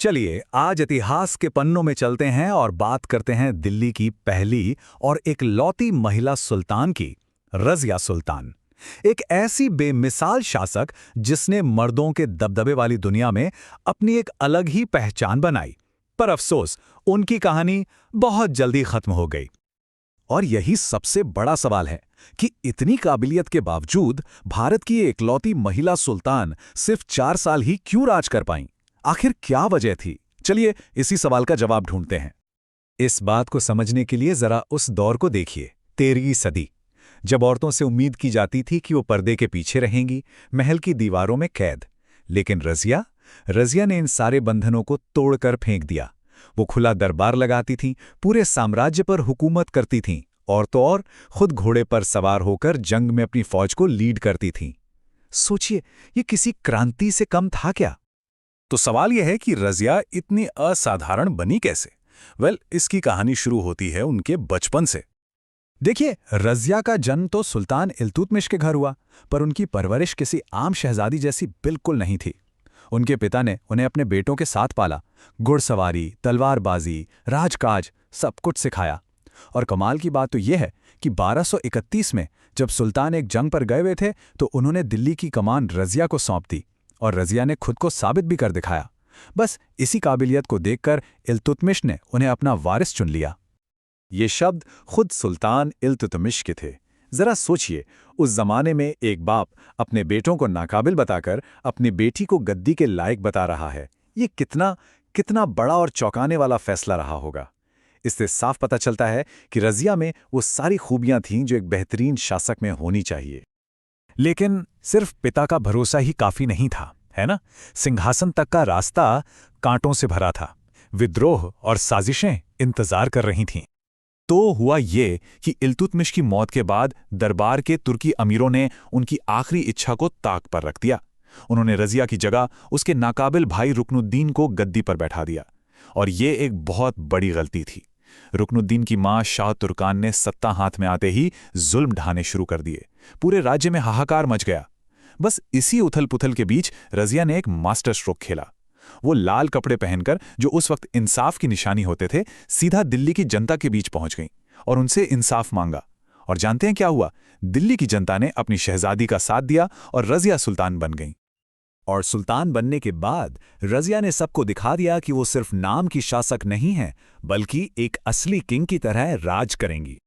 चलिए आज इतिहास के पन्नों में चलते हैं और बात करते हैं दिल्ली की पहली और इकलौती महिला सुल्तान की, रज़िया सुल्तान। एक ऐसी बेमिसाल शासक जिसने मर्दों के दबदबे वाली दुनिया में अपनी एक अलग ही पहचान बनाई। पर अफसोस, उनकी कहानी बहुत जल्दी खत्म हो गई। और यही सबसे बड़ा सवाल है कि इतनी काबिलियत के बावजूद भारत की इकलौती महिला सुल्तान सिर्फ 4 साल ही क्यों राज कर पाईं? आखिर क्या वजह थी? चलिए इसी सवाल का जवाब ढूंढते हैं। इस बात को समझने के लिए जरा उस दौर को देखिए, 13वीं सदी, जब औरतों से उम्मीद की जाती थी कि वो पर्दे के पीछे रहेंगी, महल की दीवारों में कैद। लेकिन रज़िया ने इन सारे बंधनों को तोड़कर फेंक दिया। वो खुला दरबार लगाती थीं, पूरे साम्राज्य पर हुकूमत करती थीं, और तो और खुद घोड़े पर सवार होकर जंग में अपनी फौज को लीड करती थीं। सोचिए, ये किसी क्रांति से कम था क्या? तो सवाल यह है कि रज़िया इतनी असाधारण बनी कैसे? इसकी कहानी शुरू होती है उनके बचपन से। देखिए, रज़िया का जन्म तो सुल्तान इल्तुतमिश के घर हुआ, पर उनकी परवरिश किसी आम शहजादी जैसी बिल्कुल नहीं थी। उनके पिता ने उन्हें अपने बेटों के साथ पाला, घुड़सवारी, तलवारबाजी, राजकाज सब कुछ सिखाया। और कमाल की बात तो यह है कि 1231 में जब सुल्तान एक जंग पर गए हुए थे तो उन्होंने दिल्ली की कमान रज़िया को सौंप दी, और रज़िया ने खुद को साबित भी कर दिखाया। बस इसी काबिलियत को देखकर इल्तुतमिश ने उन्हें अपना वारिस चुन लिया। ये शब्द खुद सुल्तान इल्तुतमिश के थे। जरा सोचिए, उस जमाने में एक बाप अपने बेटों को नाकाबिल बताकर अपनी बेटी को गद्दी के लायक बता रहा है। ये कितना कितना बड़ा और चौंकाने वाला फैसला रहा होगा। इससे साफ पता चलता है कि रज़िया में वो सारी खूबियां थीं जो एक बेहतरीन शासक में होनी चाहिए। लेकिन सिर्फ पिता का भरोसा ही काफी नहीं था, है ना? सिंहासन तक का रास्ता कांटों से भरा था। विद्रोह और साजिशें इंतजार कर रही थीं। तो हुआ ये कि इल्तुतमिश की मौत के बाद दरबार के तुर्की अमीरों ने उनकी आखिरी इच्छा को ताक पर रख दिया। उन्होंने रज़िया की जगह उसके नाकाबिल भाई रुकनुद्दीन को गद्दी पर बैठा दिया। और ये एक बहुत बड़ी गलती थी। रुकनुद्दीन की मां शाह तुर्कान ने सत्ता हाथ में आते ही जुल्म ढाने शुरू कर दिए। पूरे राज्य में हाहाकार मच गया। बस इसी उथल पुथल के बीच रज़िया ने एक मास्टर स्ट्रोक खेला। वो लाल कपड़े पहनकर, जो उस वक्त इंसाफ की निशानी होते थे, सीधा दिल्ली की जनता के बीच पहुंच गईं और उनसे इंसाफ मांगा। और जानते हैं क्या हुआ? दिल्ली की जनता ने अपनी शहजादी का साथ दिया और रज़िया सुल्तान बन गईं। और सुल्तान बनने के बाद रज़िया ने सबको दिखा दिया कि वो सिर्फ नाम की शासक नहीं है, बल्कि एक असली किंग की तरह राज करेंगी।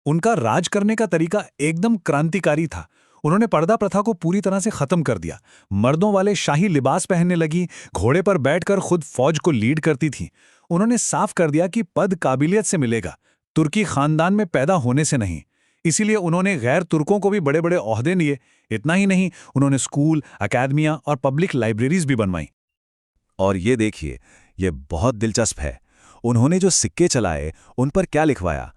उनका राज करने का तरीका एकदम क्रांतिकारी था। उन्होंने पर्दा प्रथा को पूरी तरह से खत्म कर दिया। मर्दों वाले शाही लिबास पहनने लगी, घोड़े पर बैठकर खुद फौज को लीड करती थीं। उन्होंने साफ कर दिया कि पद काबिलियत से मिलेगा, तुर्की खानदान में पैदा होने से नहीं। इसीलिए उन्होंने गैर तुर्कों को भी बड़े बड़े ओहदे दिए। इतना ही नहीं, उन्होंने स्कूल, अकादमियां और पब्लिक लाइब्रेरीज भी बनवाई। और ये देखिए, ये बहुत दिलचस्प है। उन्होंने जो सिक्के चलाए उन पर क्या लिखवाया?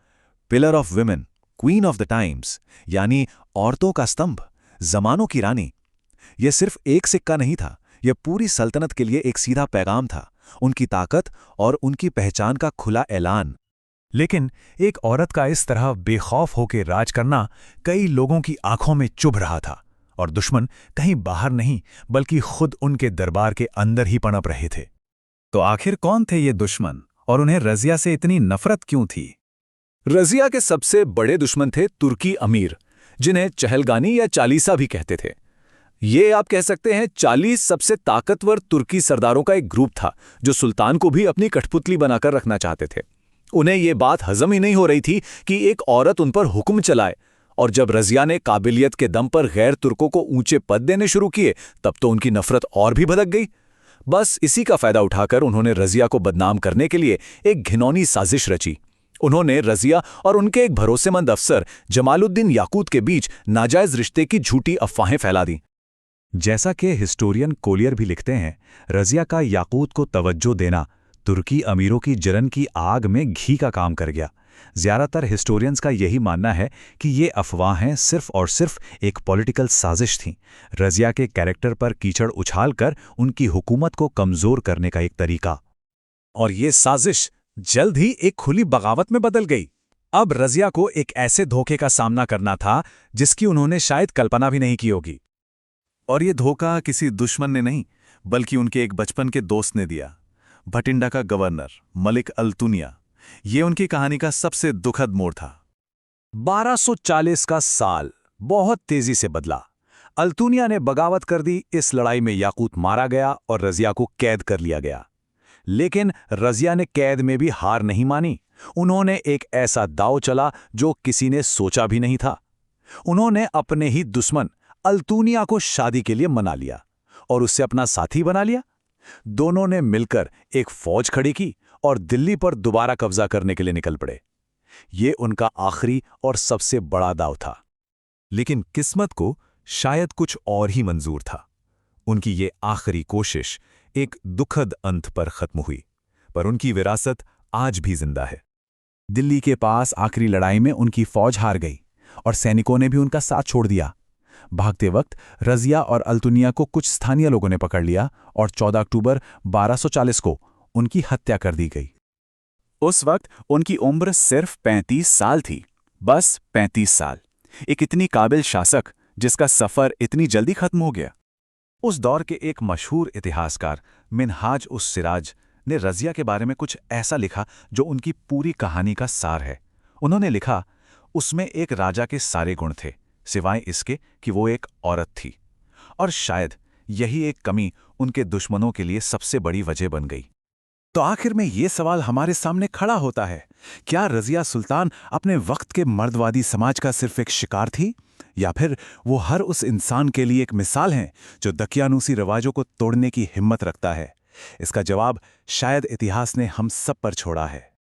Pillar of women, queen of the times, यानी औरतों का स्तंभ, जमानों की रानी। यह सिर्फ एक सिक्का नहीं था, यह पूरी सल्तनत के लिए एक सीधा पैगाम था, उनकी ताकत और उनकी पहचान का खुला ऐलान। लेकिन एक औरत का इस तरह बेखौफ होकर राज करना कई लोगों की आंखों में चुभ रहा था, और दुश्मन कहीं बाहर नहीं बल्कि खुद उनके दरबार के अंदर ही पनप रहे थे। तो आखिर कौन थे ये दुश्मन, और उन्हें रज़िया से इतनी नफरत क्यों थी? रज़िया के सबसे बड़े दुश्मन थे तुर्की अमीर, जिन्हें चहलगानी या चालीसा भी कहते थे। ये आप कह सकते हैं 40 सबसे ताकतवर तुर्की सरदारों का एक ग्रुप था, जो सुल्तान को भी अपनी कठपुतली बनाकर रखना चाहते थे। उन्हें ये बात हजम ही नहीं हो रही थी कि एक औरत उन पर हुक्म चलाए। और जब रज़िया ने काबिलियत के दम पर गैर तुर्कों को ऊंचे पद देने शुरू किए, तब तो उनकी नफरत और भी भड़क गई। बस इसी का फायदा उठाकर उन्होंने रज़िया को बदनाम करने के लिए एक घिनौनी साजिश रची। उन्होंने रज़िया और उनके एक भरोसेमंद अफसर जमालुद्दीन याकूत के बीच नाजायज रिश्ते की झूठी अफवाहें फैला दी। जैसा कि हिस्टोरियन कोलियर भी लिखते हैं, रज़िया का याकूत को तवज्जो देना तुर्की अमीरों की जलन की आग में घी का काम कर गया। ज्यादातर हिस्टोरियंस का यही मानना है कि ये अफवाहें सिर्फ और सिर्फ एक पॉलिटिकल साजिश थीं, रज़िया के कैरेक्टर पर कीचड़ उछालकर उनकी हुकूमत को कमजोर करने का एक तरीका। और ये साजिश जल्द ही एक खुली बगावत में बदल गई। अब रज़िया को एक ऐसे धोखे का सामना करना था जिसकी उन्होंने शायद कल्पना भी नहीं की होगी। और ये धोखा किसी दुश्मन ने नहीं, बल्कि उनके एक बचपन के दोस्त ने दिया। भटिंडा का गवर्नर मलिक अल्तुनिया, ये उनकी कहानी का सबसे दुखद मोड़ था। 1240 का साल बहुत तेजी से बदला। अल्तुनिया ने बगावत कर दी। इस लड़ाई में याकूत मारा गया और रजिया को कैद कर लिया गया। लेकिन रजिया ने कैद में भी हार नहीं मानी। उन्होंने एक ऐसा दांव चला जो किसी ने सोचा भी नहीं था। उन्होंने अपने ही दुश्मन अल्तुनिया को शादी के लिए मना लिया और उससे अपना साथी बना लिया। दोनों ने मिलकर एक फौज खड़ी की और दिल्ली पर दोबारा कब्जा करने के लिए निकल पड़े। ये उनका आखिरी और सबसे बड़ा दांव था। लेकिन किस्मत को शायद कुछ और ही मंजूर था। उनकी ये आखिरी कोशिश एक दुखद अंत पर खत्म हुई, पर उनकी विरासत आज भी जिंदा है। दिल्ली के पास आखिरी लड़ाई में उनकी फौज हार गई और सैनिकों ने भी उनका साथ छोड़ दिया। भागते वक्त रजिया और अल्तुनिया को कुछ स्थानीय लोगों ने पकड़ लिया और 14 अक्टूबर 1240 को उनकी हत्या कर दी गई। उस वक्त उनकी उम्र सिर्फ 35 साल थी, बस 35 साल। एक इतनी काबिल शासक जिसका सफर इतनी जल्दी खत्म हो गया। उस दौर के एक मशहूर इतिहासकार मिनहाज उस सिराज ने रजिया के बारे में कुछ ऐसा लिखा जो उनकी पूरी कहानी का सार है। उन्होंने लिखा, उसमें एक राजा के सारे गुण थे, सिवाय इसके कि वो एक औरत थी, और शायद यही एक कमी उनके दुश्मनों के लिए सबसे बड़ी वजह बन गई। तो आखिर में ये सवाल हमारे सामने खड़ा होता है, क्या रजिया सुल्तान अपने वक्त के मर्दवादी समाज का सिर्फ एक शिकार थी, या फिर वो हर उस इंसान के लिए एक मिसाल हैं जो दकियानूसी रिवाजों को तोड़ने की हिम्मत रखता है? इसका जवाब शायद इतिहास ने हम सब पर छोड़ा है।